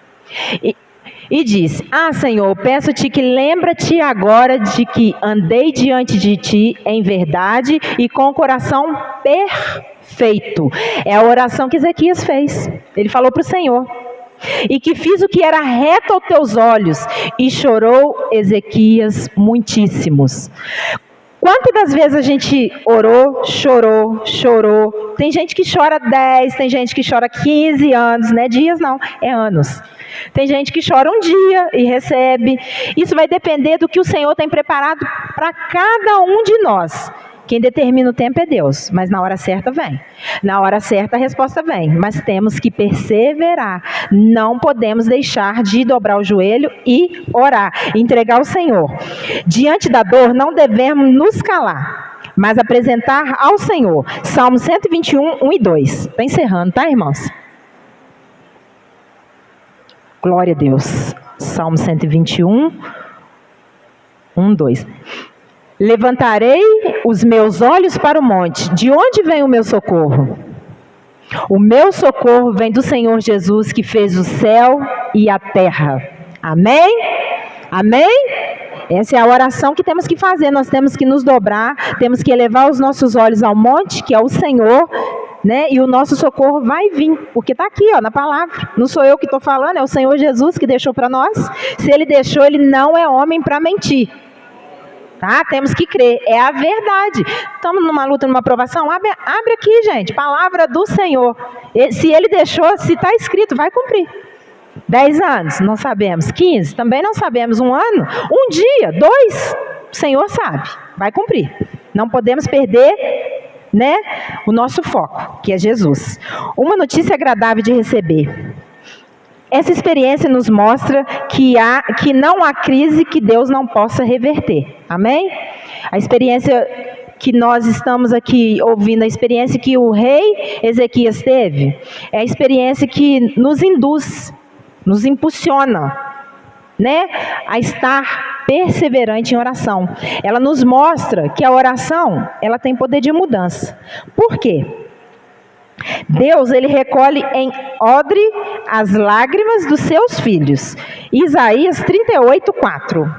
E diz: Senhor, peço-te que lembra-te agora de que andei diante de ti em verdade e com o coração perfeito. É a oração que Ezequias fez. Ele falou para o Senhor. E que fiz o que era reto aos teus olhos. E chorou Ezequias muitíssimos. Quantas das vezes a gente orou, chorou. Tem gente que chora 10, tem gente que chora 15 anos, não é dias não, é anos. Tem gente que chora um dia e recebe. Isso vai depender do que o Senhor tem preparado para cada um de nós. Quem determina o tempo é Deus, mas na hora certa vem. Na hora certa a resposta vem, mas temos que perseverar. Não podemos deixar de dobrar o joelho e orar, entregar ao Senhor. Diante da dor não devemos nos calar, mas apresentar ao Senhor. Salmo 121, 1 e 2. Está encerrando, tá, irmãos? Glória a Deus. Salmo 121, 1, 2. Levantarei os meus olhos para o monte. De onde vem o meu socorro? O meu socorro vem do Senhor Jesus, que fez o céu e a terra. Amém? Amém? Essa é a oração que temos que fazer. Nós temos que nos dobrar, temos que elevar os nossos olhos ao monte, que é o Senhor, né? E o nosso socorro vai vir, porque está aqui, ó, na palavra. Não sou eu que estou falando, é o Senhor Jesus que deixou para nós. Se Ele deixou, Ele não é homem para mentir. Tá? Temos que crer, é a verdade. Estamos numa luta, numa provação, abre aqui, gente, palavra do Senhor. Se Ele deixou, se está escrito, vai cumprir. 10 anos, não sabemos. 15, também não sabemos. 1 ano, 1 dia, 2, o Senhor sabe, vai cumprir. Não podemos perder, né, o nosso foco, que é Jesus. Uma notícia agradável de receber. Essa experiência nos mostra que não há crise que Deus não possa reverter. Amém? A experiência que nós estamos aqui ouvindo, a experiência que o rei Ezequias teve, é a experiência que nos induz, nos impulsiona, né, a estar perseverante em oração. Ela nos mostra que a oração, ela tem poder de mudança. Por quê? Deus, Ele recolhe em odre as lágrimas dos seus filhos. Isaías 38:4.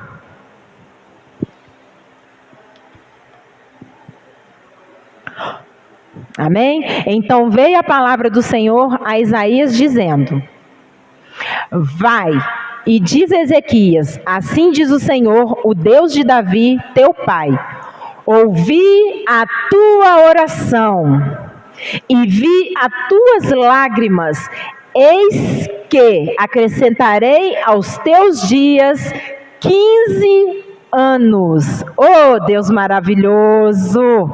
Amém? Então veio a palavra do Senhor a Isaías dizendo: Vai e diz a Ezequias, assim diz o Senhor, o Deus de Davi, teu pai: ouvi a tua oração e vi as tuas lágrimas, eis que acrescentarei aos teus dias 15 anos. Oh, Deus maravilhoso!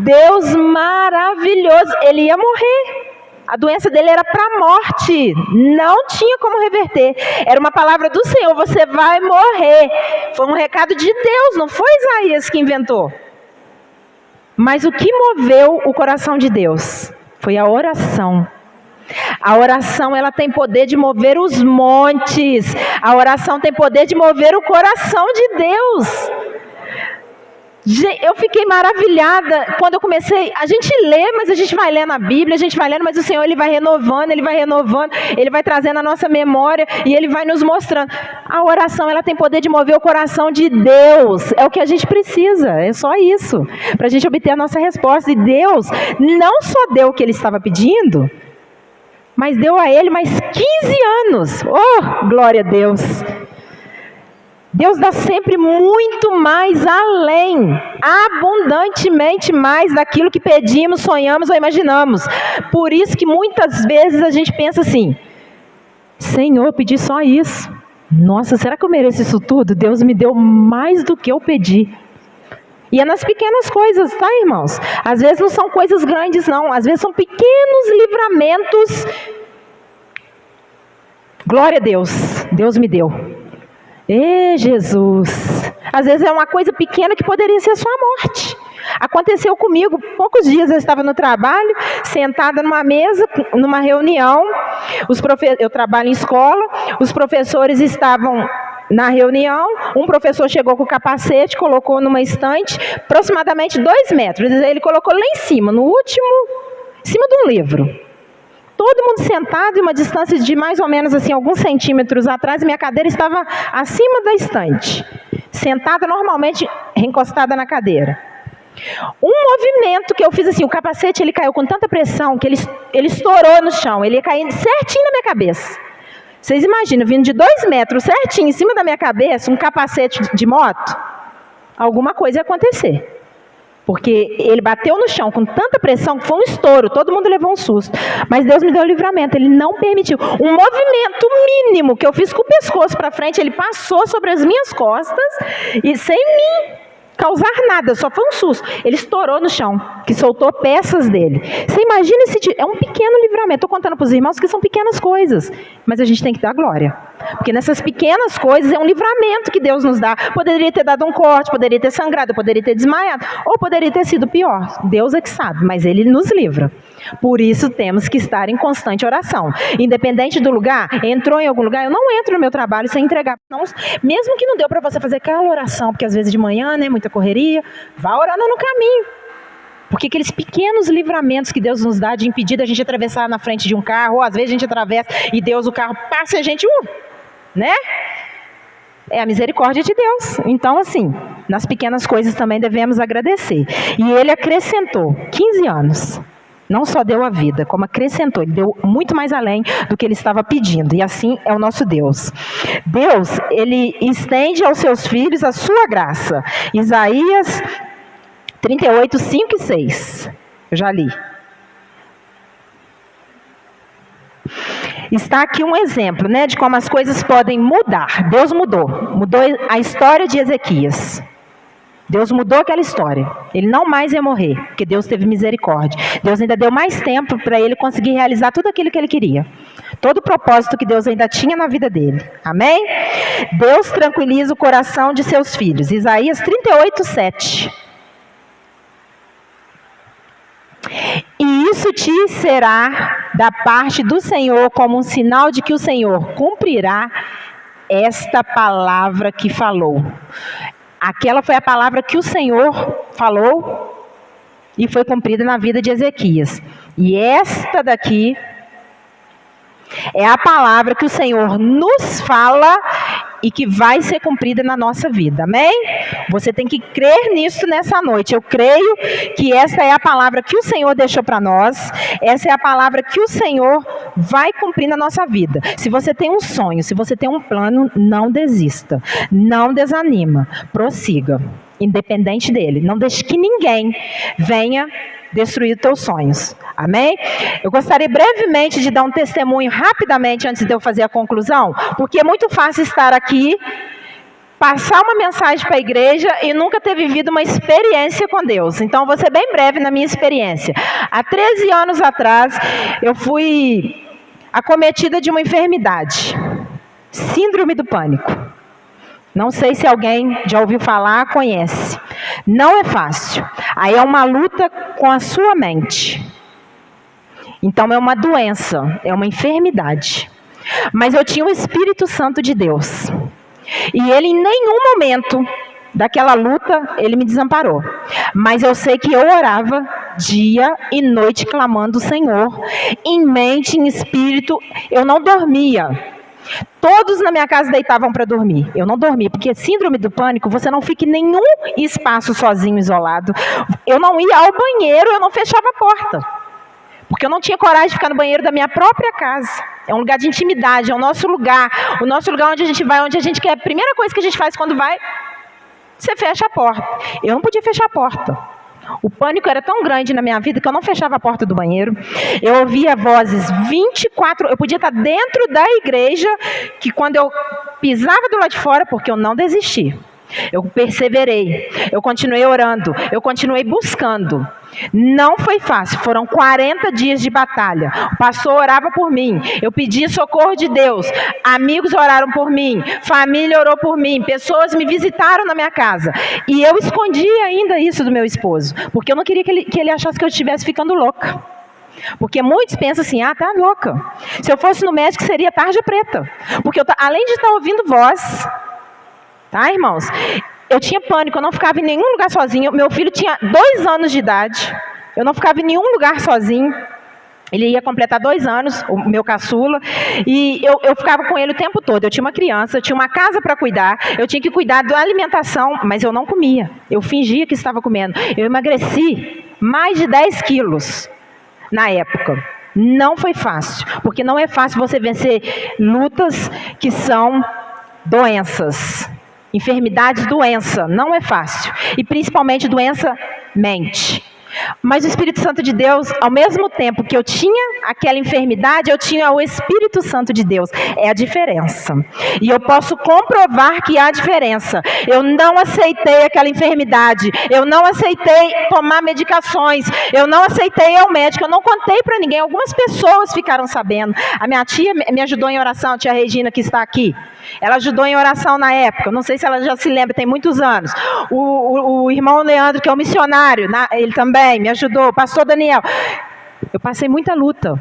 Deus maravilhoso! Ele ia morrer. A doença dele era para a morte. Não tinha como reverter. Era uma palavra do Senhor, você vai morrer. Foi um recado de Deus, não foi Isaías que inventou. Mas o que moveu o coração de Deus foi a oração. A oração, ela tem poder de mover os montes. A oração tem poder de mover o coração de Deus. Eu fiquei maravilhada quando eu comecei. A gente lê, mas a gente vai lendo a Bíblia, a gente vai lendo, mas o Senhor, Ele vai renovando, Ele vai trazendo a nossa memória e Ele vai nos mostrando. A oração, ela tem poder de mover o coração de Deus. É o que a gente precisa, é só isso, para a gente obter a nossa resposta. E Deus não só deu o que Ele estava pedindo, mas deu a ele mais 15 anos. Oh, glória a Deus! Deus dá sempre muito mais além, abundantemente mais daquilo que pedimos, sonhamos ou imaginamos. Por isso que muitas vezes a gente pensa assim: Senhor, eu pedi só isso. Nossa, será que eu mereço isso tudo? Deus me deu mais do que eu pedi. E é nas pequenas coisas, tá, irmãos? Às vezes não são coisas grandes, não. Às vezes são pequenos livramentos. Glória a Deus, Deus me deu. Jesus! Às vezes é uma coisa pequena que poderia ser a sua morte. Aconteceu comigo, poucos dias eu estava no trabalho, sentada numa mesa, numa reunião. Eu trabalho em escola, os professores estavam na reunião. Um professor chegou com o capacete, colocou numa estante, aproximadamente 2 metros. Ele colocou lá em cima, em cima de um livro. Todo mundo sentado em uma distância de mais ou menos assim, alguns centímetros atrás, minha cadeira estava acima da estante. Sentada normalmente, encostada na cadeira. Um movimento que eu fiz assim, o capacete ele caiu com tanta pressão que ele estourou no chão, ele ia caindo certinho na minha cabeça. Vocês imaginam, vindo de 2 metros certinho em cima da minha cabeça, um capacete de moto? Alguma coisa ia acontecer. Porque ele bateu no chão com tanta pressão que foi um estouro, todo mundo levou um susto. Mas Deus me deu o livramento, Ele não permitiu. Um movimento mínimo que eu fiz com o pescoço para frente, Ele passou sobre as minhas costas e sem mim causar nada, só foi um susto. Ele estourou no chão, que soltou peças dele. Você imagina é um pequeno livramento. Estou contando para os irmãos que são pequenas coisas, mas a gente tem que dar glória. Porque nessas pequenas coisas é um livramento que Deus nos dá. Poderia ter dado um corte, poderia ter sangrado, poderia ter desmaiado, ou poderia ter sido pior. Deus é que sabe, mas Ele nos livra. Por isso temos que estar em constante oração. Independente do lugar, entrou em algum lugar, eu não entro no meu trabalho sem entregar. Não, mesmo que não deu para você fazer aquela oração, porque às vezes de manhã, né, muita correria, vá orando no caminho. Porque aqueles pequenos livramentos que Deus nos dá de impedir da gente atravessar na frente de um carro, ou às vezes a gente atravessa e Deus, o carro passa e a gente, né? É a misericórdia de Deus. Então, assim, nas pequenas coisas também devemos agradecer. E Ele acrescentou 15 anos. Não só deu a vida, como acrescentou. Ele deu muito mais além do que Ele estava pedindo. E assim é o nosso Deus. Deus, Ele estende aos seus filhos a sua graça. Isaías 38, 5 e 6. Eu já li. Está aqui um exemplo, né, de como as coisas podem mudar. Deus mudou a história de Ezequias. Deus mudou aquela história. Ele não mais ia morrer, porque Deus teve misericórdia. Deus ainda deu mais tempo para ele conseguir realizar tudo aquilo que ele queria. Todo o propósito que Deus ainda tinha na vida dele. Amém? Deus tranquiliza o coração de seus filhos. Isaías 38, 7. E isso te será da parte do Senhor como um sinal de que o Senhor cumprirá esta palavra que falou. Aquela foi a palavra que o Senhor falou e foi cumprida na vida de Ezequias. E esta daqui é a palavra que o Senhor nos fala e que vai ser cumprida na nossa vida, amém? Você tem que crer nisso nessa noite. Eu creio que essa é a palavra que o Senhor deixou para nós, essa é a palavra que o Senhor vai cumprir na nossa vida. Se você tem um sonho, se você tem um plano, não desista, não desanima, prossiga, independente dele. Não deixe que ninguém venha destruir os teus sonhos. Amém? Eu gostaria brevemente de dar um testemunho rapidamente antes de eu fazer a conclusão, porque é muito fácil estar aqui, passar uma mensagem para a igreja e nunca ter vivido uma experiência com Deus. Então, vou ser bem breve na minha experiência. Há 13 anos atrás, eu fui acometida de uma enfermidade, síndrome do pânico. Não sei se alguém já ouviu falar, conhece. Não é fácil. Aí é uma luta com a sua mente. Então é uma doença, é uma enfermidade. Mas eu tinha o Espírito Santo de Deus. E Ele em nenhum momento daquela luta, Ele me desamparou. Mas eu sei que eu orava dia e noite clamando o Senhor. Em mente, em espírito, eu não dormia. Todos na minha casa deitavam para dormir. Eu não dormia, porque síndrome do pânico, você não fica em nenhum espaço sozinho, isolado. Eu não ia ao banheiro, eu não fechava a porta. Porque eu não tinha coragem de ficar no banheiro da minha própria casa. É um lugar de intimidade, é o nosso lugar onde a gente vai, onde a gente quer. A primeira coisa que a gente faz quando vai, você fecha a porta. Eu não podia fechar a porta. O pânico era tão grande na minha vida que eu não fechava a porta do banheiro. Eu ouvia vozes 24... Eu podia estar dentro da igreja, que quando eu pisava do lado de fora, porque eu não desisti. Eu perseverei, eu continuei orando, eu continuei buscando. Não foi fácil, foram 40 dias de batalha. O pastor orava por mim, eu pedi socorro de Deus, amigos oraram por mim, família orou por mim, pessoas me visitaram na minha casa. E eu escondi ainda isso do meu esposo, porque eu não queria que ele achasse que eu estivesse ficando louca. Porque muitos pensam assim, tá louca. Se eu fosse no médico seria tarja preta. Porque além de estar ouvindo voz... Tá, irmãos? Eu tinha pânico, eu não ficava em nenhum lugar sozinho. Meu filho tinha 2 anos de idade. Eu não ficava em nenhum lugar sozinho. Ele ia completar 2 anos, o meu caçula. E eu ficava com ele o tempo todo. Eu tinha uma criança, eu tinha uma casa para cuidar. Eu tinha que cuidar da alimentação, mas eu não comia. Eu fingia que estava comendo. Eu emagreci mais de 10 quilos na época. Não foi fácil, porque não é fácil você vencer lutas que são doenças. Enfermidades, doença, não é fácil. E principalmente doença mente. Mas o Espírito Santo de Deus, ao mesmo tempo que eu tinha aquela enfermidade, eu tinha o Espírito Santo de Deus. É a diferença. E eu posso comprovar que há diferença. Eu não aceitei aquela enfermidade. Eu não aceitei tomar medicações. Eu não aceitei ir ao médico. Eu não contei para ninguém. Algumas pessoas ficaram sabendo. A minha tia me ajudou em oração, a tia Regina, que está aqui. Ela ajudou em oração na época. Não sei se ela já se lembra, tem muitos anos. O irmão Leandro, que é um missionário, ele também me ajudou. O pastor Daniel. Eu passei muita luta,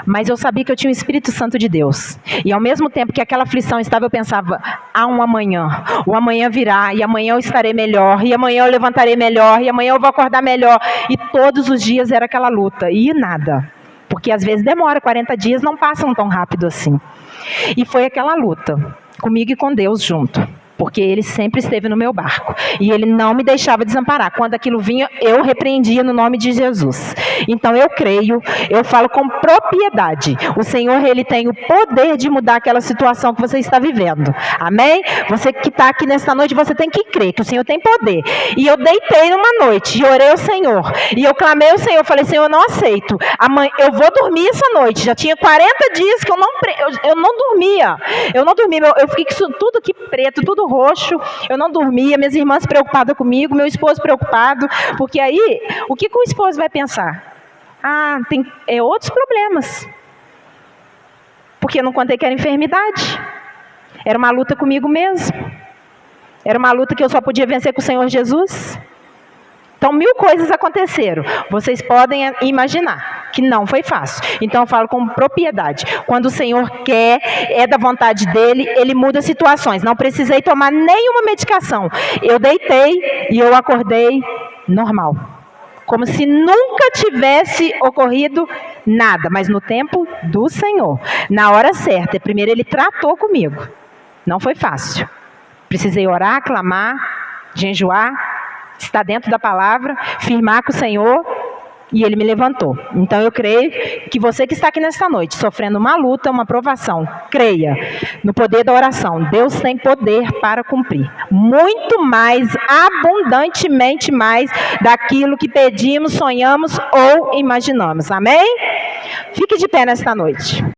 mas eu sabia que eu tinha o Espírito Santo de Deus. E ao mesmo tempo que aquela aflição estava, eu pensava, há um amanhã. O amanhã virá, e amanhã eu estarei melhor, e amanhã eu levantarei melhor, e amanhã eu vou acordar melhor. E todos os dias era aquela luta, e nada. Porque às vezes demora, 40 dias não passam tão rápido assim. E foi aquela luta, comigo e com Deus junto. Porque ele sempre esteve no meu barco. E ele não me deixava desamparar. Quando aquilo vinha, eu repreendia no nome de Jesus. Então eu creio, eu falo com propriedade. O Senhor, ele tem o poder de mudar aquela situação que você está vivendo. Amém? Você que está aqui nesta noite, você tem que crer que o Senhor tem poder. E eu deitei numa noite e orei ao Senhor. E eu clamei ao Senhor, falei, Senhor, eu não aceito. Eu vou dormir essa noite. Já tinha 40 dias que eu não dormia. Eu fiquei com tudo aqui preto, tudo roxo, eu não dormia, minhas irmãs preocupadas comigo, meu esposo preocupado, porque aí, o que o esposo vai pensar? Tem outros problemas. Porque eu não contei que era enfermidade. Era uma luta comigo mesmo. Era uma luta que eu só podia vencer com o Senhor Jesus. Então, 1000 coisas aconteceram. Vocês podem imaginar que não foi fácil. Então, eu falo com propriedade. Quando o Senhor quer, é da vontade dEle, Ele muda situações. Não precisei tomar nenhuma medicação. Eu deitei e eu acordei normal. Como se nunca tivesse ocorrido nada. Mas no tempo do Senhor. Na hora certa. Primeiro, Ele tratou comigo. Não foi fácil. Precisei orar, clamar, jejuar, estar dentro da palavra, firmar com o Senhor, e Ele me levantou. Então eu creio que você que está aqui nesta noite, sofrendo uma luta, uma provação, creia no poder da oração. Deus tem poder para cumprir. Muito mais, abundantemente mais, daquilo que pedimos, sonhamos ou imaginamos. Amém? Fique de pé nesta noite.